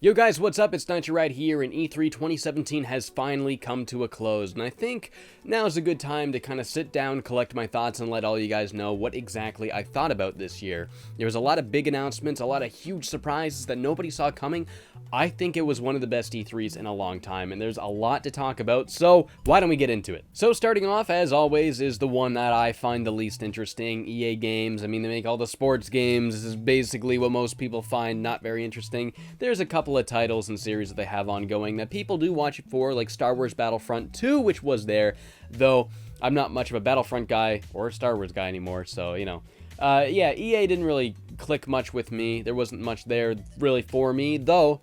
Yo guys, what's up? It's Nitro right here, and E3 2017 has finally come to a close, and I think now is a good time to kind of sit down, collect my thoughts, and let all you guys know what exactly I thought about this year. There was a lot of big announcements, a lot of huge surprises that nobody saw coming. I think it was one of the best E3s in a long time, and there's a lot to talk about, so why don't we get into it? So starting off, as always, is the one that I find the least interesting, EA games. I mean, they make all the sports games. This is basically what most people find not very interesting. There's a couple of titles and series that they have ongoing that people do watch it for, like Star Wars Battlefront 2, which was there, though I'm not much of a Battlefront guy or a Star Wars guy anymore, so, you know. Yeah, EA didn't really click much with me. There wasn't much there really for me, though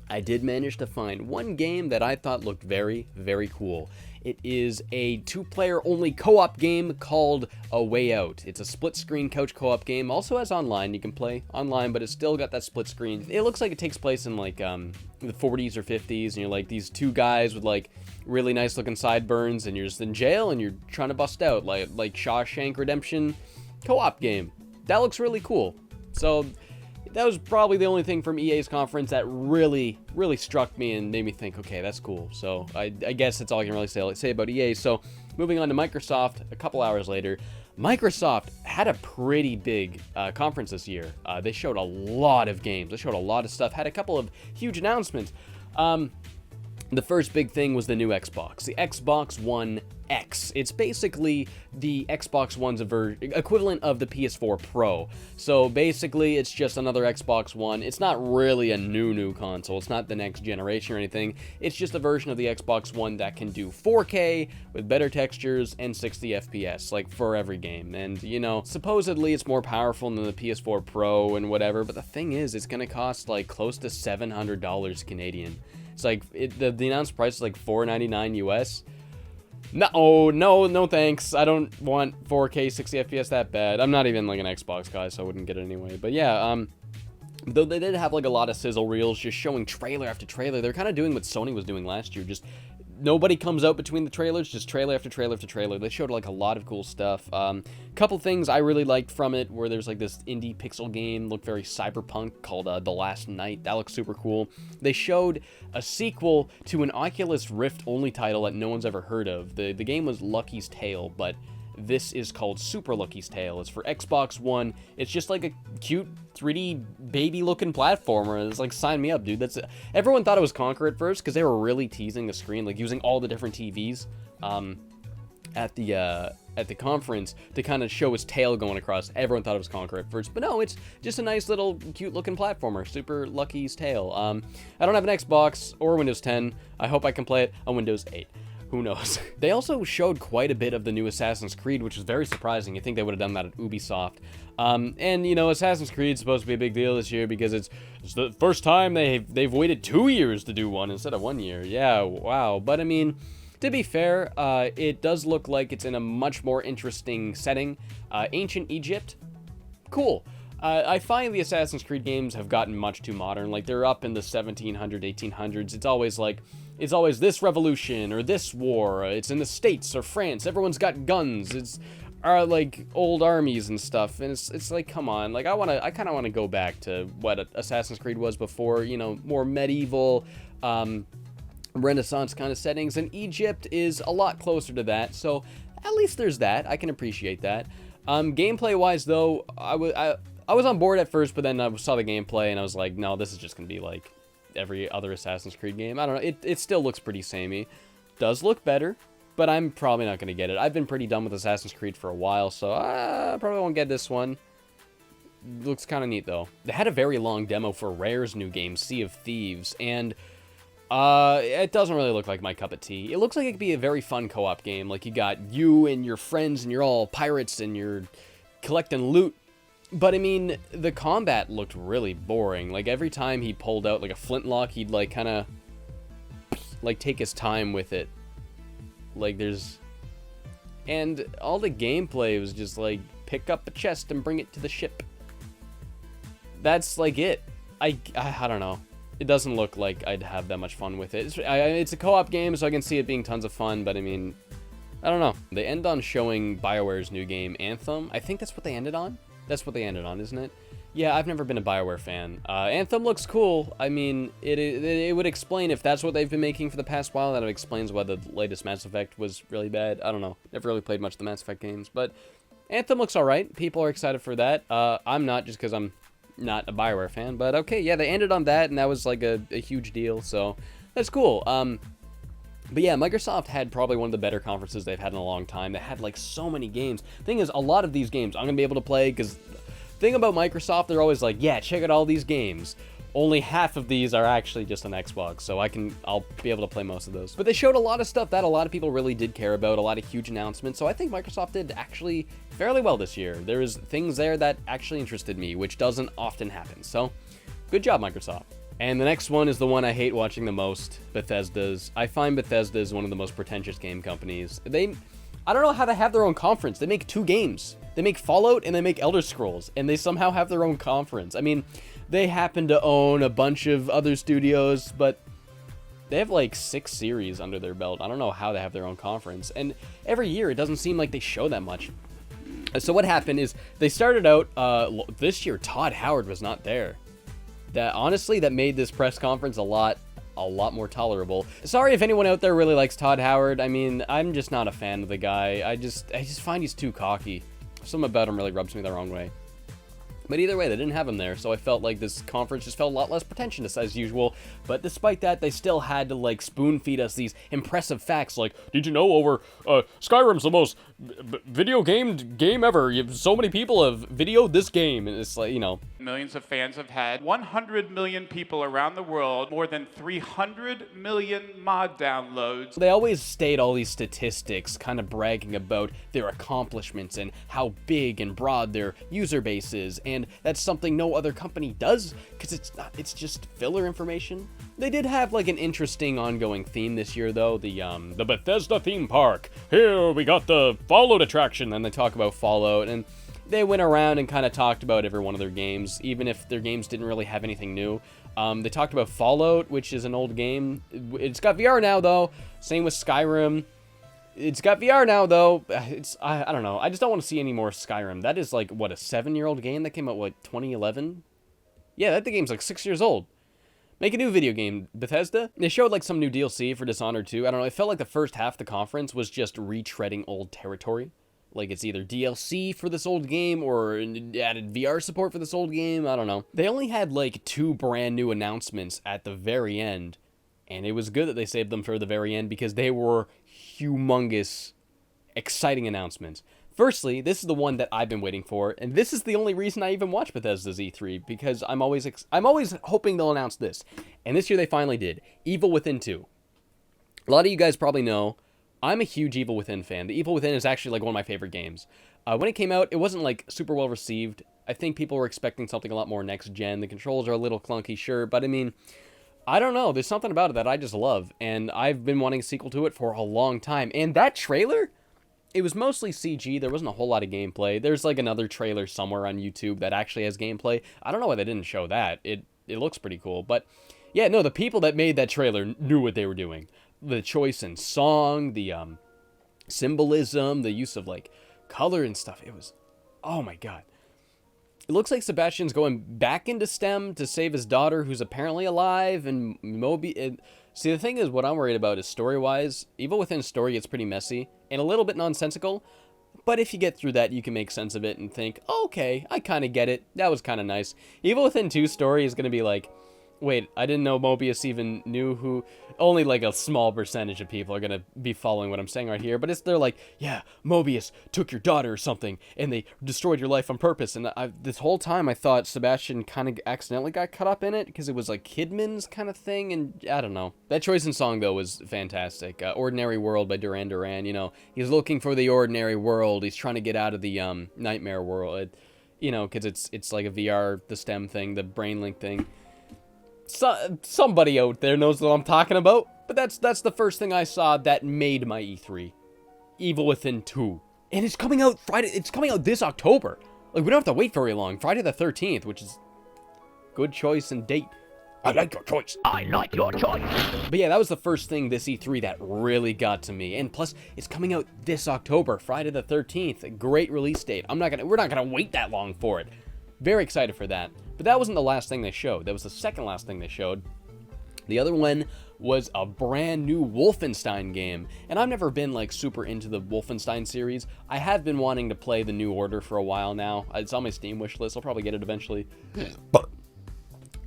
I did manage to find one game that I thought looked very, very cool. It is a two-player only co-op game called A Way Out. It's a split-screen couch co-op game. Also has online. You can play online, but it's still got that split screen. It looks like it takes place in like the 40s or 50s, and you're like these two guys with like really nice-looking sideburns, and you're just in jail, and you're trying to bust out like Shawshank Redemption co-op game. That looks really cool. So that was probably the only thing from EA's conference that really struck me and made me think, okay, that's cool. So I guess that's all I can really say about EA. So moving on to Microsoft, a couple hours later, Microsoft had a pretty big conference this year. They showed a lot of games. They showed a lot of stuff. Had a couple of huge announcements. The first big thing was the new Xbox, the Xbox One X. It's basically the Xbox One's equivalent of the PS4 Pro. So basically, it's just another Xbox One. It's not really a new console. It's not the next generation or anything. It's just a version of the Xbox One that can do 4K with better textures and 60 FPS, like for every game. And, you know, supposedly it's more powerful than the PS4 Pro and whatever, but the thing is, it's gonna cost like close to $700 Canadian. It's like, the announced price is like $499 US. No thanks. I don't want 4K 60 FPS that bad. I'm not even like an Xbox guy, so I wouldn't get it anyway. But yeah, though they did have like a lot of sizzle reels just showing trailer after trailer. They're kind of doing what Sony was doing last year, just nobody comes out between the trailers, just trailer after trailer after trailer. They showed like a lot of cool stuff. Couple things I really liked from it, where there's like this indie pixel game, looked very cyberpunk, called The Last Night. That looks super cool. They showed a sequel to an Oculus Rift only title that no one's ever heard of. The game was Lucky's Tale, but this is called Super Lucky's Tale. It's for Xbox One. It's just like a cute 3D baby-looking platformer. It's like, sign me up, dude. Everyone thought it was Conquer at first because they were really teasing the screen, like using all the different TVs at the conference to kind of show his tail going across. Everyone thought it was Conquer at first, but no, it's just a nice little cute-looking platformer. Super Lucky's Tale. I don't have an Xbox or Windows 10. I hope I can play it on Windows 8. Who knows? They also showed quite a bit of the new Assassin's Creed, which was very surprising. You think they would have done that at Ubisoft. And, you know, Assassin's Creed is supposed to be a big deal this year because it's the first time they've waited 2 years to do one instead of 1 year. Yeah, wow. But, I mean, to be fair, it does look like it's in a much more interesting setting. Ancient Egypt, cool. I find the Assassin's Creed games have gotten much too modern. Like, they're up in the 1700s, 1800s. It's always this revolution or this war. It's in the States or France. Everyone's got guns. It's like old armies and stuff. And it's like, come on. Like, I kind of want to go back to what Assassin's Creed was before. You know, more medieval, Renaissance kind of settings. And Egypt is a lot closer to that. So at least there's that. I can appreciate that. Gameplay wise, though, I was on board at first, but then I saw the gameplay and I was like, no, this is just gonna be like every other Assassin's Creed game. I don't know, it still looks pretty samey. Does look better, but I'm probably not gonna get it. I've been pretty done with Assassin's Creed for a while, so I probably won't get this one. Looks kind of neat though. They had a very long demo for Rare's new game, Sea of Thieves, and it doesn't really look like my cup of tea. It looks like it could be a very fun co-op game. Like, you got you and your friends and you're all pirates and you're collecting loot. But, I mean, the combat looked really boring. Like, every time he pulled out, like, a flintlock, he'd, like, kind of, like, take his time with it. Like, and all the gameplay was just, like, pick up a chest and bring it to the ship. That's, like, it. I don't know. It doesn't look like I'd have that much fun with it. It's a co-op game, so I can see it being tons of fun, but, I mean, I don't know. They end on showing BioWare's new game, Anthem. I think that's what they ended on. That's what they ended on, isn't it? Yeah, I've never been a BioWare fan. Anthem looks cool. I mean, it would explain if that's what they've been making for the past while. That explains why the latest Mass Effect was really bad. I don't know. Never really played much of the Mass Effect games, but Anthem looks alright. People are excited for that. I'm not, just because I'm not a BioWare fan, but okay, yeah, they ended on that, and that was like a huge deal, so that's cool. But yeah, Microsoft had probably one of the better conferences they've had in a long time. They had like so many games. Thing is, a lot of these games I'm gonna be able to play, because thing about Microsoft, they're always like, yeah, check out all these games. Only half of these are actually just on Xbox, so I'll be able to play most of those. But they showed a lot of stuff that a lot of people really did care about, a lot of huge announcements, so I think Microsoft did actually fairly well this year. There was things there that actually interested me, which doesn't often happen, so good job, Microsoft. And the next one is the one I hate watching the most, Bethesda's. I find Bethesda is one of the most pretentious game companies. I don't know how they have their own conference. They make 2 games. They make Fallout and they make Elder Scrolls, and they somehow have their own conference. I mean, they happen to own a bunch of other studios, but they have like 6 series under their belt. I don't know how they have their own conference. And every year, it doesn't seem like they show that much. So what happened is, they started out, this year, Todd Howard was not there. Honestly, that made this press conference a lot more tolerable. Sorry if anyone out there really likes Todd Howard. I mean, I'm just not a fan of the guy. I just find he's too cocky. Something about him really rubs me the wrong way. But either way, they didn't have him there, so I felt like this conference just felt a lot less pretentious as usual. But despite that, they still had to like spoon feed us these impressive facts like, did you know Skyrim's the most video game ever? So many people have videoed this game, and it's like, you know. Millions of fans have had 100 million people around the world, more than 300 million mod downloads. They always state all these statistics, kind of bragging about their accomplishments and how big and broad their user base is, and that's something no other company does, because it's just filler information. They did have like an interesting ongoing theme this year though, the Bethesda theme park. Here we got the Fallout attraction, and they talk about Fallout, and they went around and kind of talked about every one of their games, even if their games didn't really have anything new. They talked about Fallout, which is an old game. It's got VR now though. Same with Skyrim. It's got VR now though. I don't know. I just don't want to see any more Skyrim. That is like, what, a 7-year-old game that came out, what, 2011? Yeah, that game's like 6 years old. Make a new video game, Bethesda. They showed like some new DLC for Dishonored 2. I don't know, it felt like the first half of the conference was just retreading old territory. Like it's either DLC for this old game or added VR support for this old game. I don't know. They only had like 2 brand new announcements at the very end. And it was good that they saved them for the very end, because they were humongous, exciting announcements. Firstly, this is the one that I've been waiting for, and this is the only reason I even watch Bethesda's E3, because I'm always hoping they'll announce this. And this year they finally did. Evil Within 2. A lot of you guys probably know, I'm a huge Evil Within fan. The Evil Within is actually like one of my favorite games. When it came out, it wasn't like super well received. I think people were expecting something a lot more next gen. The controls are a little clunky, sure, but I mean, I don't know. There's something about it that I just love, and I've been wanting a sequel to it for a long time. And that trailer, it was mostly CG. There wasn't a whole lot of gameplay. There's like another trailer somewhere on YouTube that actually has gameplay. I don't know why they didn't show that. It looks pretty cool, but yeah, no, the people that made that trailer knew what they were doing. The choice in song, the symbolism, the use of like color and stuff. It was, oh my god. It looks like Sebastian's going back into STEM to save his daughter, who's apparently alive, and see, the thing is, what I'm worried about is story-wise. Evil Within story gets pretty messy and a little bit nonsensical, but if you get through that, you can make sense of it and think, oh, okay, I kind of get it. That was kind of nice. Evil Within 2 story is going to be like, wait, I didn't know Mobius even knew who. Only like a small percentage of people are going to be following what I'm saying right here, but they're like, yeah, Mobius took your daughter or something, and they destroyed your life on purpose. And this whole time I thought Sebastian kind of accidentally got caught up in it, because it was like Kidman's kind of thing, and I don't know. That choice in song, though, was fantastic. Ordinary World by Duran Duran, you know, he's looking for the ordinary world. He's trying to get out of the nightmare world, you know, because it's like a VR, the STEM thing, the BrainLink thing. Somebody out there knows what I'm talking about, but that's the first thing I saw that made my E3. Evil Within 2. And it's coming out Friday. It's coming out this October. Like, we don't have to wait very long. Friday the 13th, which is good choice and date. I like your choice. I like your choice. But yeah, that was the first thing this E3 that really got to me. And plus, it's coming out this October, Friday the 13th. A great release date. We're not gonna wait that long for it. very excited for that. But that wasn't the last thing they showed. That was the second last thing they showed. The other one was a brand new Wolfenstein game, and I've never been like super into the Wolfenstein series. I have been wanting to play the New Order for a while now. It's on my Steam wish list. I'll probably get it eventually. But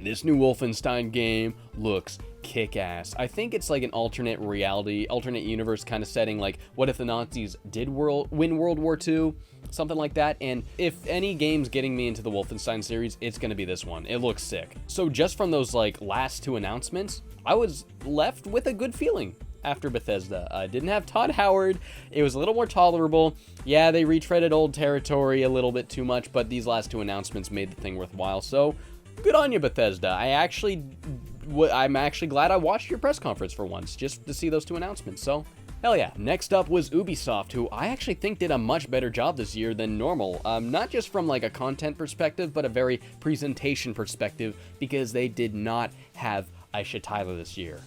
this new Wolfenstein game looks kick-ass. I think it's like an alternate reality, alternate universe kind of setting, like what if the Nazis did win World War II? Something like that. And if any game's getting me into the Wolfenstein series, it's gonna be this one. It looks sick. So just from those like last two announcements, I was left with a good feeling after Bethesda. I didn't have Todd Howard. It was a little more tolerable. Yeah, they retreaded old territory a little bit too much, but these last two announcements made the thing worthwhile. So good on you, Bethesda. I'm actually glad I watched your press conference for once, just to see those two announcements. So hell yeah. Next up was Ubisoft, who I actually think did a much better job this year than normal. Not just from like a content perspective, but a very presentation perspective, because they did not have Aisha Tyler this year.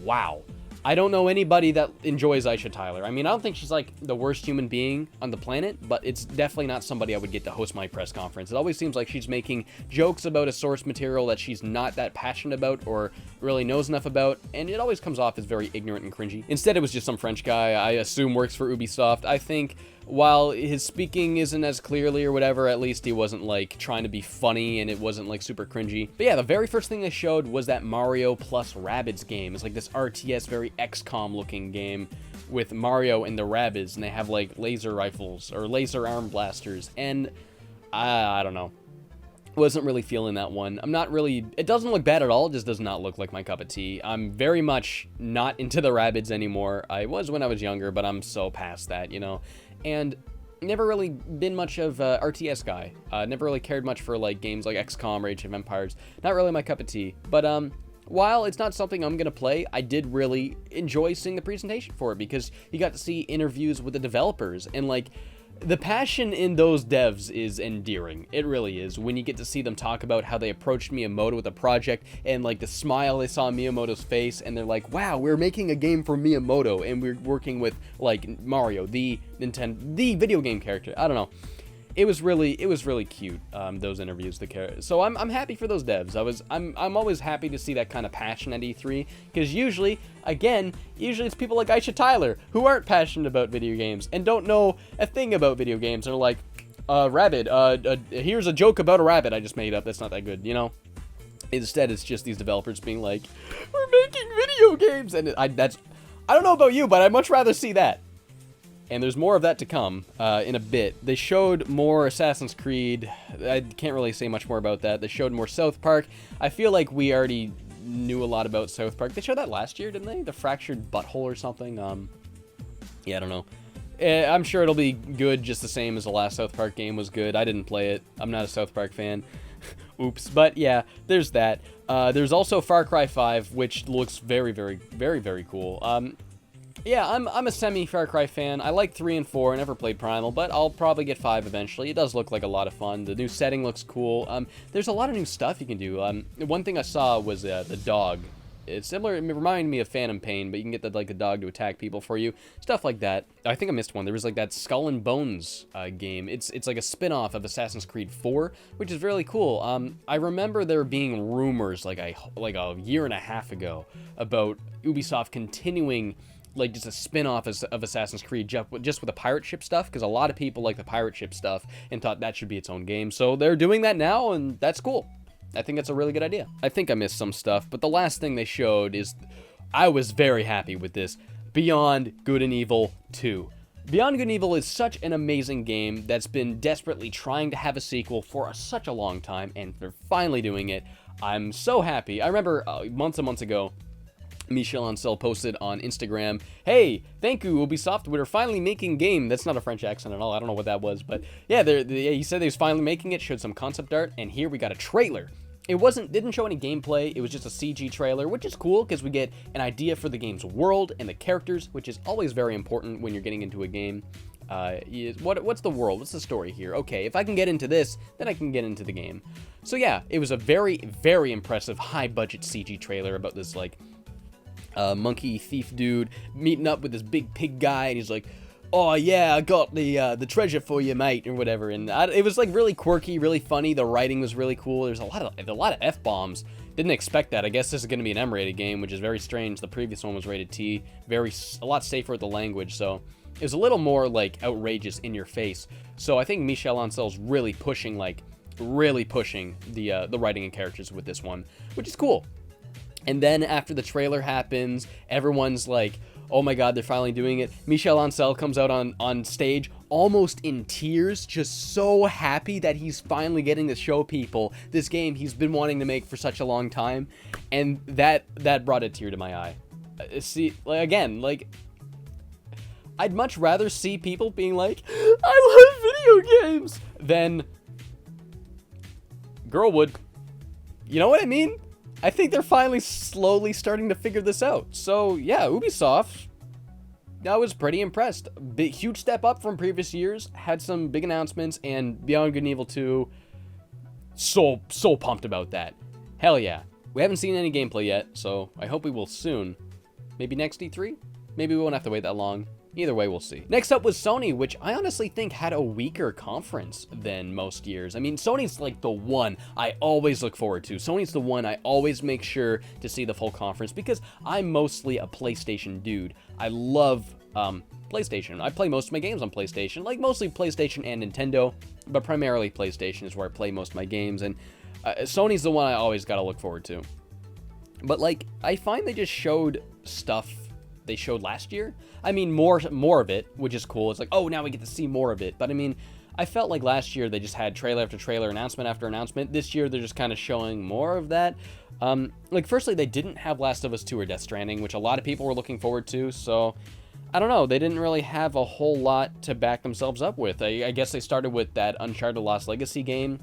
Wow. I don't know anybody that enjoys Aisha Tyler. I mean, I don't think she's like the worst human being on the planet, but it's definitely not somebody I would get to host my press conference. It always seems like she's making jokes about a source material that she's not that passionate about or really knows enough about, and it always comes off as very ignorant and cringy. Instead, it was just some French guy I assume works for Ubisoft. I think while his speaking isn't as clearly or whatever, at least he wasn't like trying to be funny and it wasn't like super cringy. But yeah, the very first thing they showed was that Mario plus Rabbids game. It's like this RTS, very XCOM looking game with Mario and the Rabbids, and they have like laser rifles or laser arm blasters, and I don't know. Wasn't really feeling that one. I'm not really, it doesn't look bad at all, it just does not look like my cup of tea. I'm very much not into the Rabbids anymore. I was when I was younger, but I'm so past that, you know. And never really been much of a RTS guy. Never really cared much for like games like XCOM or Age of Empires. Not really my cup of tea. But while it's not something I'm gonna play, I did really enjoy seeing the presentation for it, because you got to see interviews with the developers, and like the passion in those devs is endearing. It really is. When you get to see them talk about how they approached Miyamoto with a project, and like the smile they saw on Miyamoto's face, and they're like, wow, we're making a game for Miyamoto, and we're working with like Mario, the video game character. I don't know. It was really cute, those interviews. So I'm happy for those devs. I'm always happy to see that kind of passion at E3, because usually it's people like Aisha Tyler who aren't passionate about video games and don't know a thing about video games. They're like, rabbit, here's a joke about a rabbit I just made up. That's not that good, you know? Instead, it's just these developers being like, we're making video games, and I don't know about you, but I'd much rather see that. And there's more of that to come in a bit. They showed more Assassin's Creed. I can't really say much more about that. They showed more South Park. I feel like we already knew a lot about South Park. They showed that last year, didn't they? The Fractured Butthole or something. Yeah, I don't know. I'm sure it'll be good, just the same as the last South Park game was good. I didn't play it. I'm not a South Park fan. Oops. But yeah, there's that. There's also Far Cry 5, which looks very, very, very, very cool. Yeah, I'm a semi-Far Cry fan. I like 3 and 4. I never played Primal, but I'll probably get 5 eventually. It does look like a lot of fun. The new setting looks cool. There's a lot of new stuff you can do. One thing I saw was the dog. It's similar. It reminded me of Phantom Pain, but you can get the dog to attack people for you. Stuff like that. I think I missed one. There was like that Skull and Bones game. It's like a spin-off of Assassin's Creed 4, which is really cool. I remember there being rumors like a year and a half ago about Ubisoft continuing like just a spin-off of Assassin's Creed just with the pirate ship stuff, because a lot of people like the pirate ship stuff and thought that should be its own game. So they're doing that now, and that's cool. I think that's a really good idea. I think I missed some stuff, but the last thing they showed is, I was very happy with this, Beyond Good and Evil 2. Beyond Good and Evil is such an amazing game that's been desperately trying to have a sequel for such a long time, and they're finally doing it. I'm so happy. I remember months and months ago, Michel Ancel posted on Instagram, hey, thank you, Ubisoft, we're finally making game. That's not a French accent at all. I don't know what that was, but yeah, he said they was finally making it, showed some concept art, and here we got a trailer. It didn't show any gameplay, it was just a CG trailer, which is cool because we get an idea for the game's world and the characters, which is always very important when you're getting into a game. What's the world? What's the story here? Okay, if I can get into this, then I can get into the game. So yeah, it was a very, very impressive high-budget CG trailer about this, like, monkey thief dude meeting up with this big pig guy, and he's like, oh yeah, I got the treasure for you, mate, or whatever. And it was like really quirky, really funny. The writing was really cool. There's a lot of F-bombs. Didn't expect that. I guess this is going to be an M-rated game, which is very strange. The previous one was rated T. A lot safer with the language, so it was a little more like outrageous in your face. So I think Michel Ancel's really pushing the writing and characters with this one, which is cool. And then after the trailer happens, everyone's like, oh my god, they're finally doing it. Michel Ancel comes out on stage almost in tears, just so happy that he's finally getting to show people this game he's been wanting to make for such a long time. And that brought a tear to my eye. See, again, I'd much rather see people being like, I love video games, than girl would. You know what I mean? I think they're finally slowly starting to figure this out. So yeah, Ubisoft, I was pretty impressed. Huge step up from previous years. Had some big announcements, and Beyond Good and Evil 2, so pumped about that. Hell yeah. We haven't seen any gameplay yet, so I hope we will soon. Maybe next E3? Maybe we won't have to wait that long. Either way, we'll see. Next up was Sony, which I honestly think had a weaker conference than most years. I mean, Sony's like the one I always look forward to. Sony's the one I always make sure to see the full conference, because I'm mostly a PlayStation dude. I love PlayStation. I play most of my games on PlayStation, like mostly PlayStation and Nintendo, but primarily PlayStation is where I play most of my games, and Sony's the one I always gotta look forward to. But I find they just showed stuff they showed last year. I mean, more of it, which is cool. It's like, oh, now we get to see more of it. But I mean, I felt like last year they just had trailer after trailer, announcement after announcement. This year they're just kind of showing more of that. Firstly, they didn't have Last of Us 2 or Death Stranding, which a lot of people were looking forward to. So I don't know. They didn't really have a whole lot to back themselves up with. I guess they started with that Uncharted Lost Legacy game.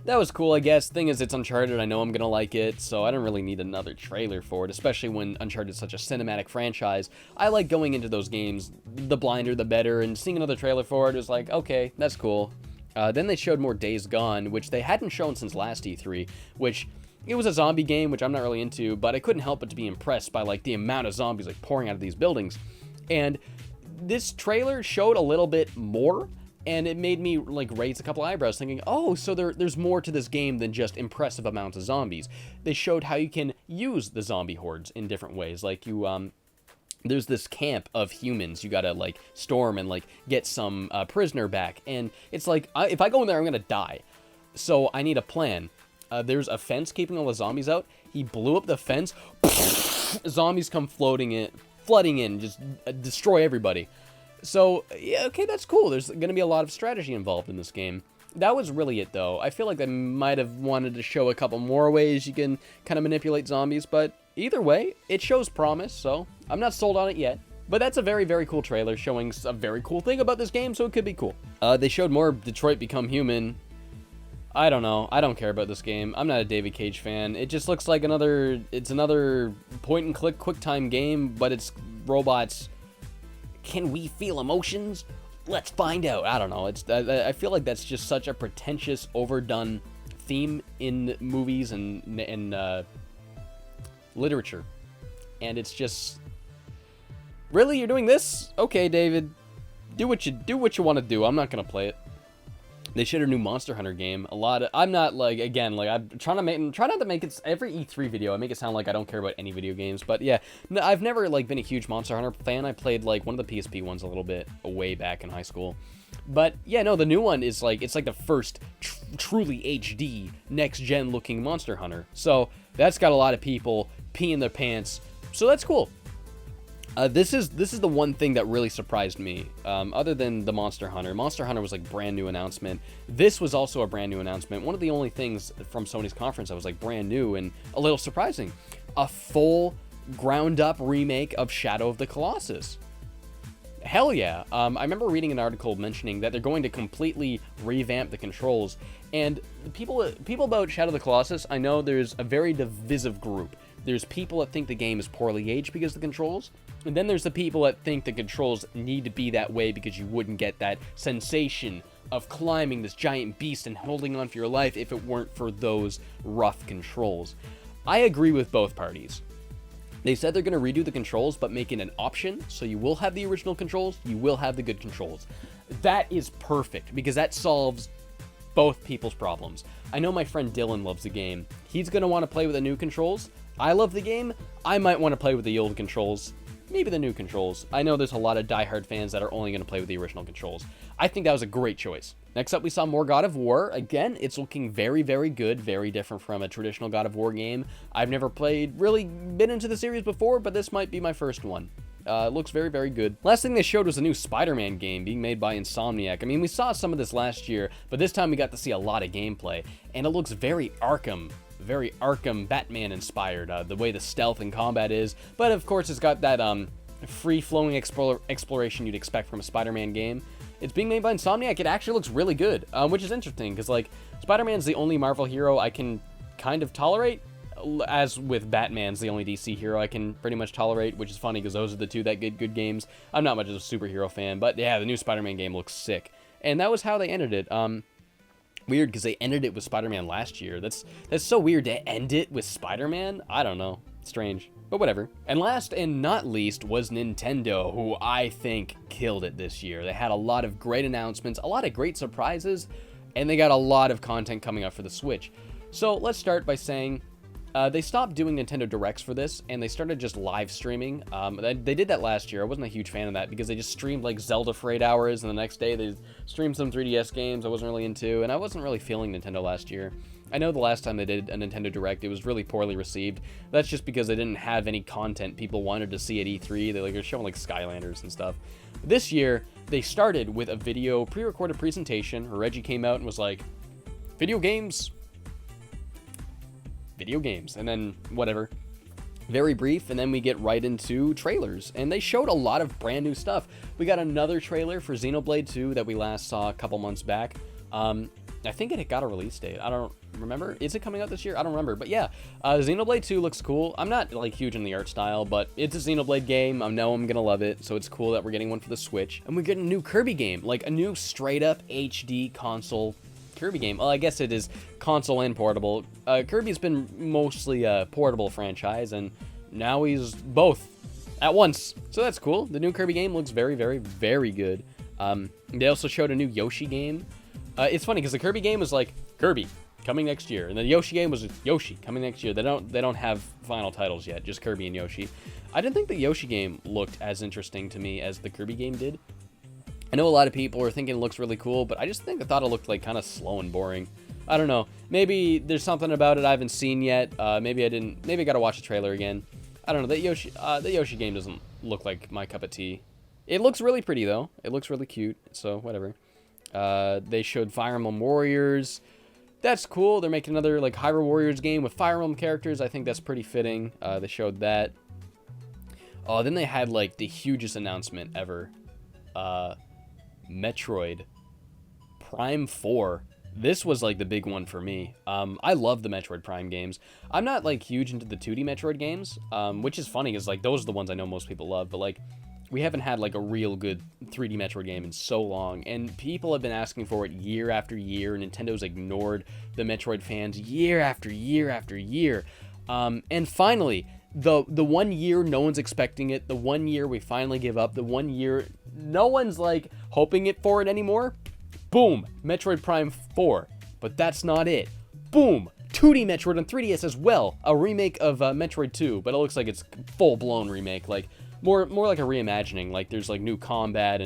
That was cool, I guess. Thing is, it's Uncharted. I know I'm going to like it, so I don't really need another trailer for it, especially when Uncharted is such a cinematic franchise. I like going into those games, the blinder, the better, and seeing another trailer for it was like, okay, that's cool. Then they showed more Days Gone, which they hadn't shown since last E3, which it was a zombie game, which I'm not really into, but I couldn't help but to be impressed by the amount of zombies pouring out of these buildings. And this trailer showed a little bit more, and it made me raise a couple eyebrows thinking, oh, so there's more to this game than just impressive amounts of zombies. They showed how you can use the zombie hordes in different ways. There's this camp of humans you gotta storm and get some prisoner back, and it's if I go in there I'm gonna die, so I need a plan. There's a fence keeping all the zombies out. He blew up the fence. Zombies come flooding in, just destroy everybody. So, yeah, okay, that's cool. There's going to be a lot of strategy involved in this game. That was really it, though. I feel like they might have wanted to show a couple more ways you can kind of manipulate zombies, but either way, it shows promise, so I'm not sold on it yet. But that's a very, very cool trailer showing a very cool thing about this game, so it could be cool. They showed more Detroit Become Human. I don't know. I don't care about this game. I'm not a David Cage fan. It just looks like another point-and-click quick-time game, but it's robots. Can we feel emotions? Let's find out. I don't know. I feel like that's just such a pretentious, overdone theme in movies and literature. And it's just, really, you're doing this? Okay, David, do what you want to do. I'm not gonna play it. They showed a new Monster Hunter game. I'm not I'm trying not to make it every E3 video. I make it sound like I don't care about any video games, but yeah, no, I've never been a huge Monster Hunter fan. I played one of the PSP ones a little bit way back in high school, but yeah, no, the new one is it's the first truly HD next gen looking Monster Hunter. So that's got a lot of people peeing their pants. So that's cool. This is the one thing that really surprised me, other than the Monster Hunter. Monster Hunter was brand new announcement. This was also a brand new announcement. One of the only things from Sony's conference that was brand new and a little surprising. A full ground up remake of Shadow of the Colossus. Hell yeah. I remember reading an article mentioning that they're going to completely revamp the controls. And people about Shadow of the Colossus, I know there's a very divisive group. There's people that think the game is poorly aged because of the controls, and then there's the people that think the controls need to be that way because you wouldn't get that sensation of climbing this giant beast and holding on for your life if it weren't for those rough controls. I agree with both parties. They said they're going to redo the controls, but make it an option, so you will have the original controls, you will have the good controls. That is perfect, because that solves both people's problems. I know my friend Dylan loves the game. He's going to want to play with the new controls. I love the game. I might want to play with the old controls. Maybe the new controls. I know there's a lot of diehard fans that are only going to play with the original controls. I think that was a great choice. Next up, we saw more God of War. Again, it's looking very, very good, very different from a traditional God of War game. I've never really been into the series before, but this might be my first one. Looks very, very good. Last thing they showed was a new Spider-Man game being made by Insomniac. I mean, we saw some of this last year, but this time we got to see a lot of gameplay, and it looks very Arkham Batman inspired, the way the stealth and combat is, but of course it's got that free-flowing exploration you'd expect from a Spider-Man game. It's being made by Insomniac. It actually looks really good, which is interesting, because like Spider-Man's the only Marvel hero I can kind of tolerate, as with Batman's the only DC hero I can pretty much tolerate, which is funny because those are the two that get good games. I'm not much of a superhero fan, but yeah, the new Spider-Man game looks sick, and that was how they ended it. Weird, because they ended it with Spider-Man last year. That's so weird to end it with Spider-Man. I don't know. Strange. But whatever. And last and not least was Nintendo, who I think killed it this year. They had a lot of great announcements, a lot of great surprises, and they got a lot of content coming up for the Switch. So let's start by saying they stopped doing Nintendo Directs for this, and they started just live streaming. They did that last year. I wasn't a huge fan of that because they just streamed like Zelda for 8 hours, and the next day they streamed some 3DS games I wasn't really into, and I wasn't really feeling Nintendo last year. I know the last time they did a Nintendo Direct, it was really poorly received. That's just because they didn't have any content people wanted to see at E3. They were showing like Skylanders and stuff. This year, they started with a video pre-recorded presentation where Reggie came out and was like, video games, and then whatever. Very brief, and then we get right into trailers, and they showed a lot of brand new stuff. We got another trailer for Xenoblade 2 that we last saw a couple months back. I think it got a release date. I don't remember. Is it coming out this year? I don't remember. But yeah, Xenoblade 2 looks cool. I'm not like huge in the art style, but it's a Xenoblade game. I know I'm gonna love it, so it's cool that we're getting one for the Switch. And we're getting a new Kirby game, like a new straight up HD console Kirby game. Well, I guess it is console and portable. Kirby's been mostly a portable franchise, and now he's both at once. So that's cool. The new Kirby game looks very, very, very good. They also showed a new Yoshi game. It's funny because the Kirby game was like Kirby coming next year, and the Yoshi game was Yoshi coming next year. They don't have final titles yet, just Kirby and Yoshi. I didn't think the Yoshi game looked as interesting to me as the Kirby game did. I know a lot of people are thinking it looks really cool, but I thought it looked like kind of slow and boring. I don't know. Maybe there's something about it I haven't seen yet. Maybe I gotta watch the trailer again. I don't know. The Yoshi game doesn't look like my cup of tea. It looks really pretty though. It looks really cute. So whatever. They showed Fire Emblem Warriors. That's cool. They're making another like Hyrule Warriors game with Fire Emblem characters. I think that's pretty fitting. They showed that. Oh, then they had like the hugest announcement ever. Metroid Prime 4. This was like the big one for me. I love the Metroid Prime games. I'm not like huge into the 2D Metroid games, which is funny because like those are the ones I know most people love, but like we haven't had like a real good 3D Metroid game in so long, and people have been asking for it year after year. Nintendo's ignored the Metroid fans year after year after year. And finally, the 1 year no one's expecting it, the 1 year we finally give up, the 1 year no one's like hoping it for it anymore. Boom, Metroid Prime 4. But that's not it. Boom, 2D Metroid on 3DS as well. A remake of Metroid 2, but it looks like it's full-blown remake, like more like a reimagining. Like there's like new combat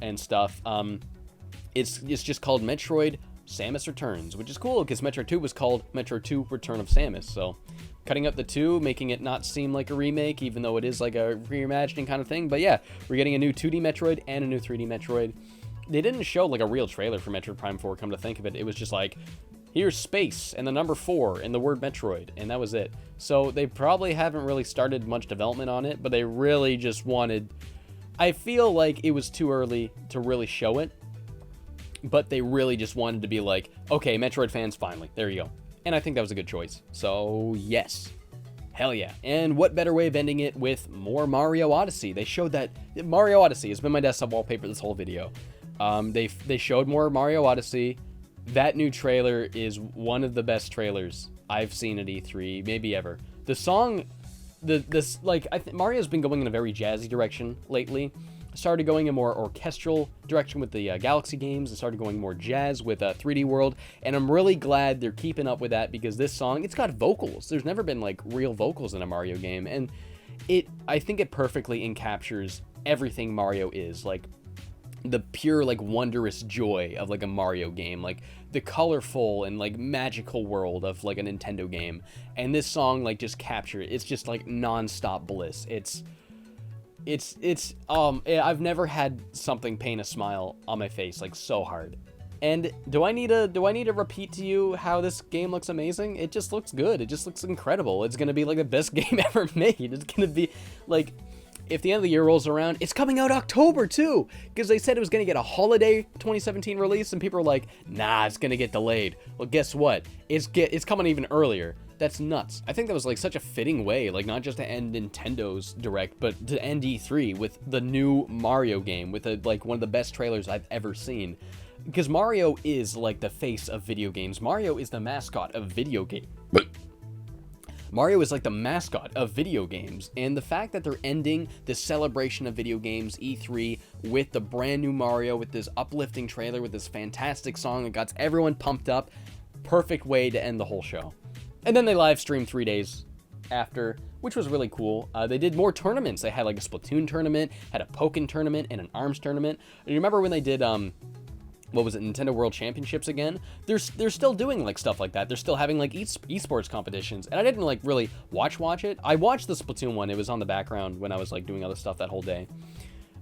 and stuff. It's just called Metroid Samus Returns, which is cool because Metroid 2 was called Metroid 2 Return of Samus. So cutting up the two, making it not seem like a remake, even though it is like a reimagining kind of thing. But yeah, we're getting a new 2D Metroid and a new 3D Metroid. They didn't show like a real trailer for Metroid Prime 4, come to think of it. It was just like, here's space and the number 4 and the word Metroid, and that was it. So they probably haven't really started much development on it, but they really just wanted... I feel like it was too early to really show it, but they really just wanted to be like, okay, Metroid fans, finally, there you go. And I think that was a good choice. So yes, hell yeah. And what better way of ending it with more Mario Odyssey? They showed that Mario Odyssey has been my desktop wallpaper this whole video. They showed more Mario Odyssey. That new trailer is one of the best trailers I've seen at E3, maybe ever. The song Mario's been going in a very jazzy direction lately. Started going a more orchestral direction with the Galaxy games, and started going more jazz with 3D World, and I'm really glad they're keeping up with that, because this song, it's got vocals. There's never been like real vocals in a Mario game, and I think it perfectly encaptures everything Mario is, like the pure like wondrous joy of like a Mario game, like the colorful and like magical world of like a Nintendo game, and this song like just captures it. It's just like non-stop bliss. I've never had something paint a smile on my face like so hard. And do I need to repeat to you how this game looks amazing? It just looks good. It just looks incredible. It's gonna be like the best game ever made. It's gonna be like, if the end of the year rolls around, it's coming out October too, because they said it was gonna get a holiday 2017 release, and people were like, nah, it's gonna get delayed. Well, guess what? It's coming even earlier. That's nuts. I think that was like such a fitting way, like not just to end Nintendo's Direct, but to end E3 with the new Mario game, with like one of the best trailers I've ever seen. Because Mario is like the face of video games. Mario is the mascot of video games. Mario is like the mascot of video games, and the fact that they're ending the celebration of video games, E3, with the brand new Mario, with this uplifting trailer, with this fantastic song that got everyone pumped up, perfect way to end the whole show. And then they live streamed 3 days after, which was really cool. They did more tournaments. They had like a Splatoon tournament, had a Pokken tournament, and an ARMS tournament. And you remember when they did, what was it, Nintendo World Championships again? They're still doing like stuff like that. They're still having like esports competitions. And I didn't like really watch it. I watched the Splatoon one. It was on the background when I was like doing other stuff that whole day.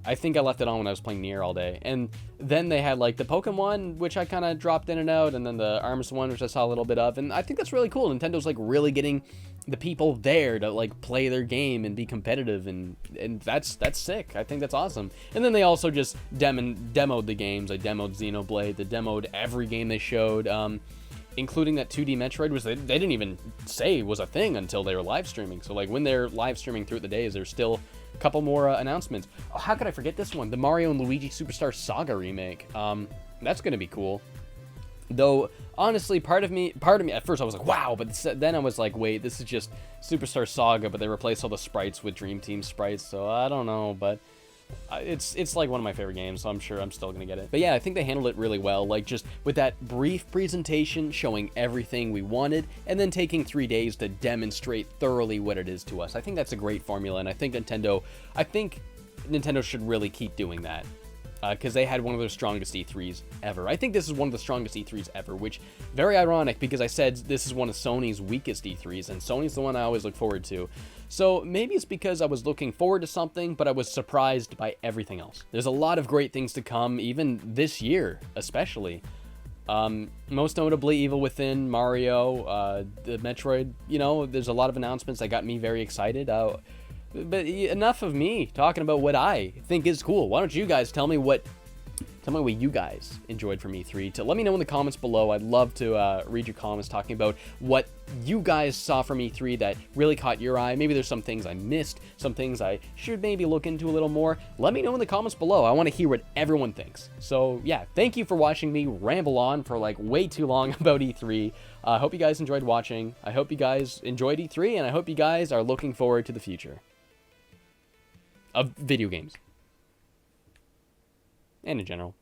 I think I left it on when I was playing Nier all day. And then they had like the Pokken one, which I kind of dropped in and out, and then the ARMS one, which I saw a little bit of. And I think that's really cool. Nintendo's like really getting the people there to like play their game and be competitive, and that's sick. I think that's awesome. And then they also just demoed the games. They demoed Xenoblade. They demoed every game they showed, including that 2D Metroid, which they didn't even say was a thing until they were live streaming. So like when they're live streaming throughout the days, there's still a couple more announcements. Oh, how could I forget this one? The Mario and Luigi Superstar Saga remake. That's gonna be cool. Though honestly, part of me at first I was like, wow, but then I was like, wait, this is just Superstar Saga, but they replaced all the sprites with Dream Team sprites, so I don't know, but it's like one of my favorite games, so I'm sure I'm still gonna get it. But yeah, I think they handled it really well, like just with that brief presentation showing everything we wanted, and then taking 3 days to demonstrate thoroughly what it is to us. I think that's a great formula, and I think Nintendo should really keep doing that. Because they had one of their strongest E3s ever. I think this is one of the strongest E3s ever, which, very ironic, because I said this is one of Sony's weakest E3s, and Sony's the one I always look forward to. So maybe it's because I was looking forward to something, but I was surprised by everything else. There's a lot of great things to come, even this year, especially. Most notably, Evil Within, Mario, the Metroid, there's a lot of announcements that got me very excited. But enough of me talking about what I think is cool. Why don't you guys tell me what you guys enjoyed from E3? Let me know in the comments below. I'd love to read your comments talking about what you guys saw from E3 that really caught your eye. Maybe there's some things I missed, some things I should maybe look into a little more. Let me know in the comments below. I want to hear what everyone thinks. So yeah, thank you for watching me ramble on for like way too long about E3. I hope you guys enjoyed watching. I hope you guys enjoyed E3, and I hope you guys are looking forward to the future of video games, and in general.